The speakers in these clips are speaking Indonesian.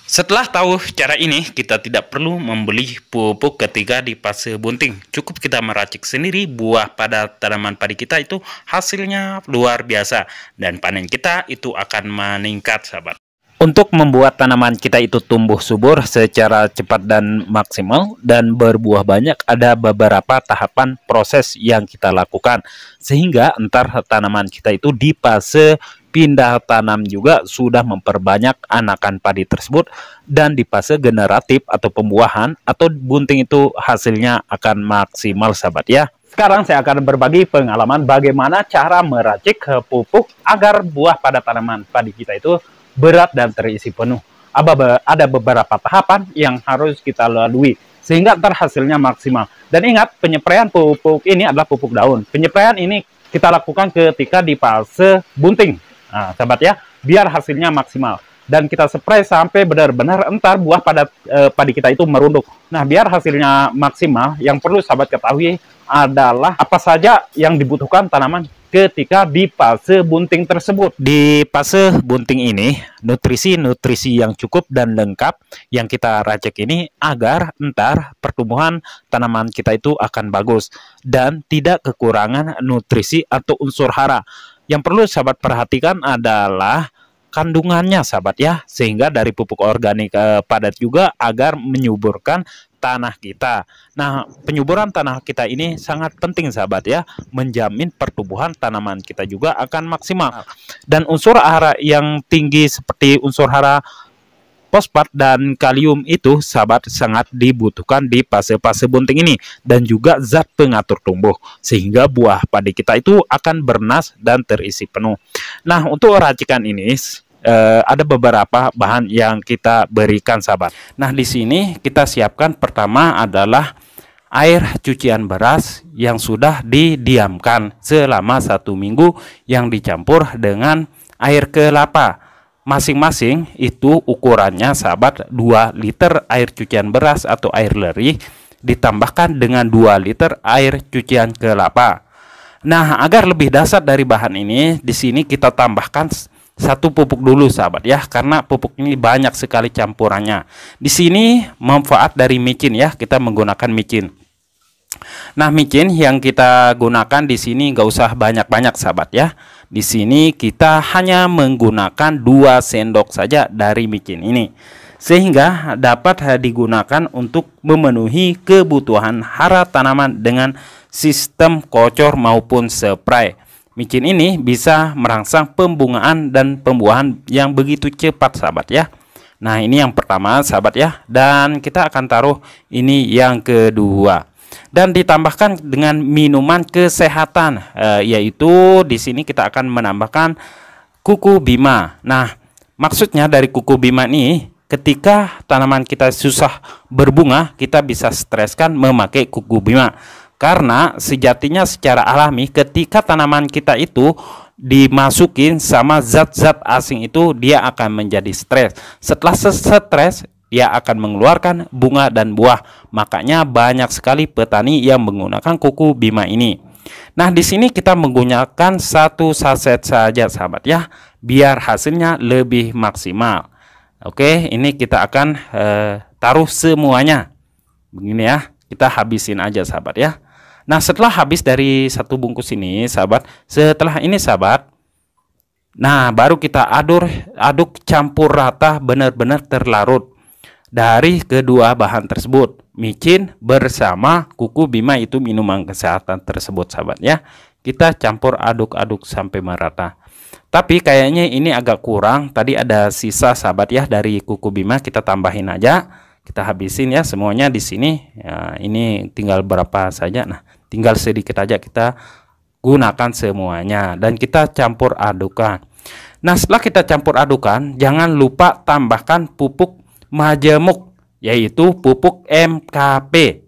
Setelah tahu cara ini, kita tidak perlu membeli pupuk ketika di fase bunting. Cukup kita meracik sendiri buah pada tanaman padi kita itu hasilnya luar biasa. Dan panen kita itu akan meningkat, sahabat. Untuk membuat tanaman kita itu tumbuh subur secara cepat dan maksimal dan berbuah banyak, ada beberapa tahapan proses yang kita lakukan. Sehingga entar tanaman kita itu di fase pindah tanam juga sudah memperbanyak anakan padi tersebut, dan di fase generatif atau pembuahan atau bunting itu hasilnya akan maksimal, sahabat ya. Sekarang saya akan berbagi pengalaman bagaimana cara meracik pupuk agar buah pada tanaman padi kita itu berat dan terisi penuh. Ada beberapa tahapan yang harus kita lalui sehingga ntar hasilnya maksimal. Dan ingat, penyepraian pupuk ini adalah pupuk daun. Penyepraian ini kita lakukan ketika di fase bunting. Nah, sahabat ya, biar hasilnya maksimal. Dan kita spray sampai benar-benar entar buah pada padi kita itu merunduk. Nah, biar hasilnya maksimal, yang perlu sahabat ketahui adalah apa saja yang dibutuhkan tanaman ketika di fase bunting tersebut. Di fase bunting ini, nutrisi-nutrisi yang cukup dan lengkap yang kita racik ini agar entar pertumbuhan tanaman kita itu akan bagus dan tidak kekurangan nutrisi atau unsur hara. Yang perlu sahabat perhatikan adalah kandungannya, sahabat ya, sehingga dari pupuk organik padat juga agar menyuburkan tanah kita. Nah, penyuburan tanah kita ini sangat penting, sahabat ya, menjamin pertumbuhan tanaman kita juga akan maksimal. Dan unsur hara yang tinggi seperti unsur hara fosfat dan kalium itu, sahabat, sangat dibutuhkan di fase-fase bunting ini, dan juga zat pengatur tumbuh sehingga buah padi kita itu akan bernas dan terisi penuh. Nah, untuk racikan ini ada beberapa bahan yang kita berikan, sahabat. Nah, di sini kita siapkan pertama adalah air cucian beras yang sudah didiamkan selama 1 minggu yang dicampur dengan air kelapa. Masing-masing itu ukurannya, sahabat, 2 liter air cucian beras atau air lerih ditambahkan dengan 2 liter air cucian kelapa. Nah, agar lebih dasar dari bahan ini, di sini kita tambahkan 1 pupuk dulu, sahabat ya, karena pupuk ini banyak sekali campurannya. Di sini manfaat dari micin ya, kita menggunakan micin. Nah, micin yang kita gunakan di sini nggak usah banyak-banyak, sahabat ya. Di sini kita hanya menggunakan 2 sendok saja dari micin ini, sehingga dapat digunakan untuk memenuhi kebutuhan hara tanaman dengan sistem kocor maupun spray. Micin ini bisa merangsang pembungaan dan pembuahan yang begitu cepat, sahabat ya. Nah, ini yang pertama, sahabat ya, dan kita akan taruh ini yang kedua. Dan ditambahkan dengan minuman kesehatan, yaitu di sini kita akan menambahkan kuku bima. Nah, maksudnya dari kuku bima ini, ketika tanaman kita susah berbunga, kita bisa streskan memakai kuku bima. Karena sejatinya secara alami ketika tanaman kita itu dimasukin sama zat-zat asing itu, dia akan menjadi stres. Setelah stres, dia akan mengeluarkan bunga dan buah. Makanya banyak sekali petani yang menggunakan kuku bima ini. Nah, di sini kita menggunakan 1 saset saja, sahabat ya, biar hasilnya lebih maksimal. Oke, ini kita akan taruh semuanya. Begini ya, kita habisin aja, sahabat ya. Nah, setelah habis dari 1 bungkus ini, sahabat, setelah ini, sahabat, nah baru kita aduk campur rata, benar-benar terlarut dari kedua bahan tersebut, micin bersama kuku bima itu minuman kesehatan tersebut, sahabat ya. Kita campur aduk-aduk sampai merata. Tapi kayaknya ini agak kurang, tadi ada sisa, sahabat ya, dari kuku bima, kita tambahin aja, kita habisin ya semuanya di sini ya. Ini tinggal berapa saja, nah tinggal sedikit aja kita gunakan semuanya dan kita campur adukan. Nah, setelah kita campur adukan, jangan lupa tambahkan pupuk majemuk, yaitu pupuk MKP.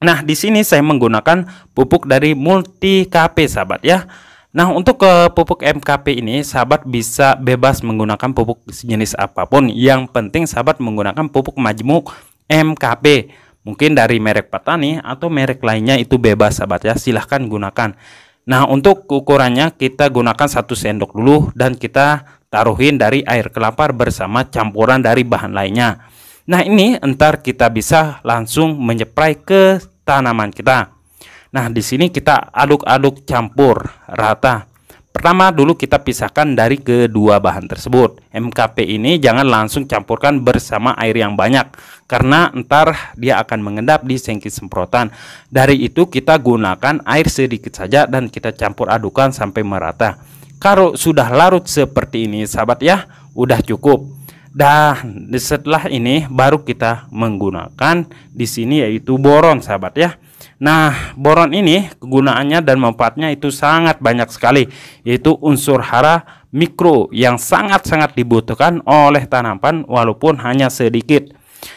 Nah, di sini saya menggunakan pupuk dari Multi KP, sahabat ya. Nah, untuk pupuk MKP ini, sahabat bisa bebas menggunakan pupuk jenis apapun. Yang penting sahabat menggunakan pupuk majemuk MKP. Mungkin dari merek petani atau merek lainnya itu bebas, sahabat ya. Silahkan gunakan. Nah, untuk ukurannya kita gunakan 1 sendok dulu dan kita taruhin dari air kelapa bersama campuran dari bahan lainnya. Nah, ini entar kita bisa langsung menyeprai ke tanaman kita. Nah, di sini kita aduk-aduk campur rata. Pertama dulu kita pisahkan dari kedua bahan tersebut. MKP ini jangan langsung campurkan bersama air yang banyak, karena entar dia akan mengendap di sengki semprotan. Dari itu kita gunakan air sedikit saja dan kita campur adukan sampai merata. Kalau sudah larut seperti ini sahabat ya, udah cukup. Dan setelah ini baru kita menggunakan di sini yaitu boron sahabat ya. Nah, boron ini kegunaannya dan manfaatnya itu sangat banyak sekali, yaitu unsur hara mikro yang sangat-sangat dibutuhkan oleh tanaman walaupun hanya sedikit.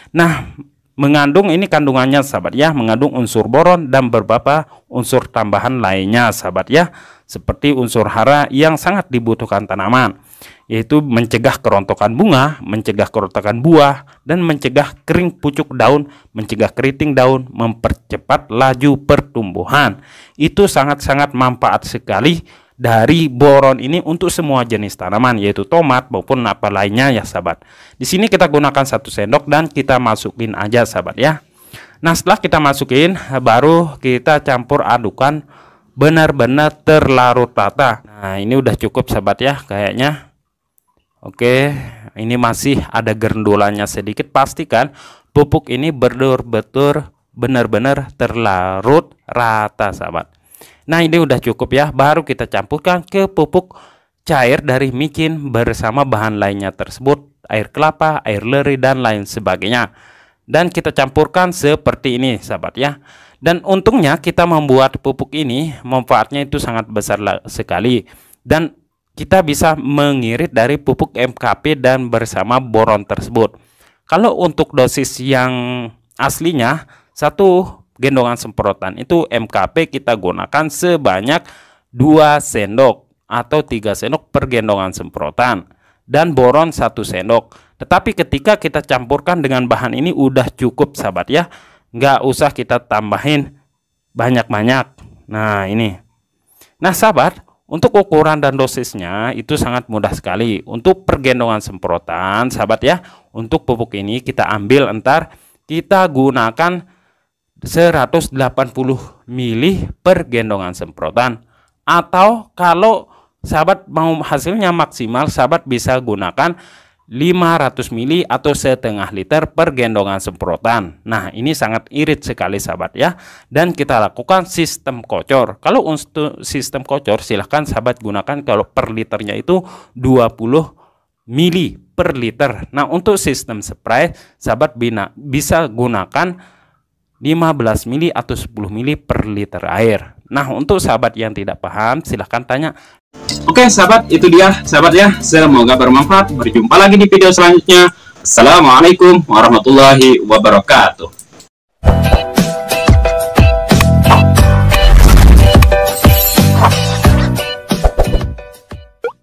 Nah, mengandung ini kandungannya sahabat ya, mengandung unsur boron dan beberapa unsur tambahan lainnya sahabat ya, seperti unsur hara yang sangat dibutuhkan tanaman, yaitu mencegah kerontokan bunga, mencegah kerontokan buah, dan mencegah kering pucuk daun, mencegah keriting daun, mempercepat laju pertumbuhan. Itu sangat-sangat manfaat sekali dari boron ini untuk semua jenis tanaman, yaitu tomat maupun apa lainnya ya sahabat. Di sini kita gunakan 1 sendok dan kita masukin aja sahabat ya. Nah, setelah kita masukin baru kita campur adukan benar-benar terlarut rata. Nah, ini udah cukup sahabat ya kayaknya. Oke, ini masih ada gerundulannya sedikit. Pastikan pupuk ini betul-betul benar-benar terlarut rata sahabat. Nah, ini udah cukup ya. Baru kita campurkan ke pupuk cair dari micin bersama bahan lainnya tersebut, air kelapa, air leri, dan lain sebagainya. Dan kita campurkan seperti ini sahabat ya. Dan untungnya kita membuat pupuk ini manfaatnya itu sangat besar sekali, dan kita bisa mengirit dari pupuk MKP dan bersama boron tersebut. Kalau untuk dosis yang aslinya 1 gendongan semprotan itu MKP kita gunakan sebanyak 2 sendok atau 3 sendok per gendongan semprotan, dan boron 1 sendok. Tetapi ketika kita campurkan dengan bahan ini udah cukup sahabat ya, nggak usah kita tambahin banyak-banyak. Nah, ini. Nah sahabat, untuk ukuran dan dosisnya itu sangat mudah sekali. Untuk pergendongan semprotan sahabat ya, untuk pupuk ini kita ambil entar kita gunakan 180 ml per gendongan semprotan. Atau kalau sahabat mau hasilnya maksimal, sahabat bisa gunakan 500 ml atau setengah liter per gendongan semprotan. Nah, ini sangat irit sekali sahabat ya. Dan kita lakukan sistem kocor. Kalau untuk sistem kocor silahkan sahabat gunakan kalau per liternya itu 20 ml per liter. Nah, untuk sistem spray sahabat bisa gunakan 15 ml atau 10 ml per liter air. Nah, untuk sahabat yang tidak paham silahkan tanya. Oke sahabat, itu dia sahabat ya, semoga bermanfaat. Berjumpa lagi di video selanjutnya. Assalamualaikum warahmatullahi wabarakatuh.